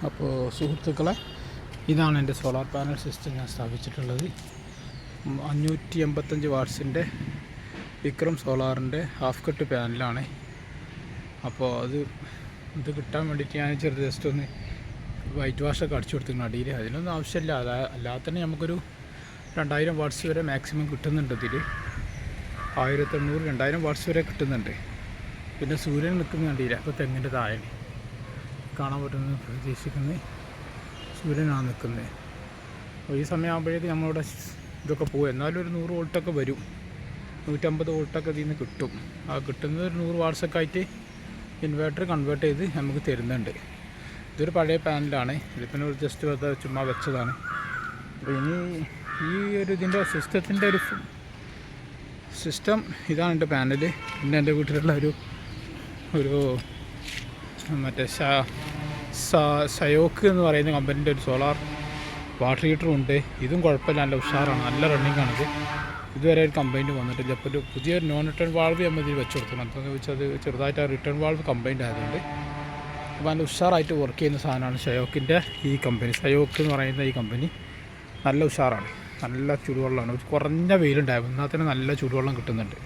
അപ്പോൾ സുഹൃത്തുക്കളെ, ഇതാണ് എൻ്റെ സോളാർ പാനൽ സിസ്റ്റം ഞാൻ സ്ഥാപിച്ചിട്ടുള്ളത്. 585 വാട്ട്സിൻ്റെ വിക്രം സോളാറിൻ്റെ ഹാഫ് കട്ട് പാനലാണ്. അപ്പോൾ ഇത് കിട്ടാൻ വേണ്ടിയിട്ട് ഞാൻ ജസ്റ്റ് ഒന്ന് വൈറ്റ് വാഷൊക്കെ അടിച്ചു കൊടുത്തിരുന്നു അടിയിൽ. അതിനൊന്നും ആവശ്യമില്ല. അല്ലാതെ തന്നെ നമുക്കൊരു 2000 വാട്ട്സ് വരെ മാക്സിമം കിട്ടുന്നുണ്ട്. ഇതിൽ 1800-2000 വാട്ട്സ് വരെ കിട്ടുന്നുണ്ട്. പിന്നെ സൂര്യൻ നിൽക്കുന്ന കണ്ടില്ല. അപ്പോൾ തെങ്ങിൻ്റെ താഴെ കാണാൻ പറ്റുന്ന പ്രതീക്ഷിക്കുന്നത് സൂര്യനാണ് നിൽക്കുന്നത്. അപ്പോൾ ഈ സമയമാകുമ്പോഴേക്ക് നമ്മളിവിടെ ഇതൊക്കെ പോകും. എന്നാലും ഒരു 100 വോൾട്ടൊക്കെ വരും. 150 വോൾട്ടൊക്കെ ഇതിൽ നിന്ന് കിട്ടും. ആ കിട്ടുന്നത് ഒരു 100 വാട്ട്സൊക്കെ ആയിട്ട് ഇൻവേർട്ടർ കൺവേർട്ട് ചെയ്ത് നമുക്ക് തരുന്നുണ്ട്. ഇതൊരു പഴയ പാനലാണ്. ഇതിപ്പോൾ ജസ്റ്റ് വെറുതെ ചുമ്മാ വെച്ചതാണ്. അപ്പോൾ ഇനി ഈ ഇതിൻ്റെ സിസ്റ്റത്തിൻ്റെ സിസ്റ്റം ഇതാണ് എൻ്റെ പാനൽ. പിന്നെ എൻ്റെ വീട്ടിലുള്ള ഒരു മറ്റേ സയോക്ക് എന്ന് പറയുന്ന കമ്പനീൻ്റെ ഒരു സോളാർ വാട്ടർ ഹീറ്ററും ഉണ്ട്. ഇതും കുഴപ്പമില്ല, നല്ല ഉഷാറാണ്, നല്ല റണ്ണിങ്ങാണിത്. ഇതുവരെ ഒരു കംപ്ലൈൻറ്റ് വന്നിട്ടില്ല. അപ്പോൾ ഒരു പുതിയൊരു നോൺ റിട്ടേൺ വാൾവ് നമ്മൾ ഇതിൽ വെച്ച് കൊടുക്കണം. എന്താണെന്ന് വെച്ചാൽ അത് ചെറുതായിട്ട് ആ റിട്ടേൺ വാൾവ് കംപ്ലൈൻറ്റ് ആയതുകൊണ്ട് അപ്പോൾ നല്ല ഉഷാറായിട്ട് വർക്ക് ചെയ്യുന്ന സാധനമാണ് സയോക്കിൻ്റെ ഈ കമ്പനി. സയോക്ക് എന്ന് പറയുന്ന ഈ കമ്പനി നല്ല ഉഷാറാണ്. നല്ല ചൂടുവെള്ളമാണ്. കുറഞ്ഞ വെയിലുണ്ടായിരുന്നു, എന്നാൽ തന്നെ നല്ല ചൂടുവെള്ളം കിട്ടുന്നുണ്ട്.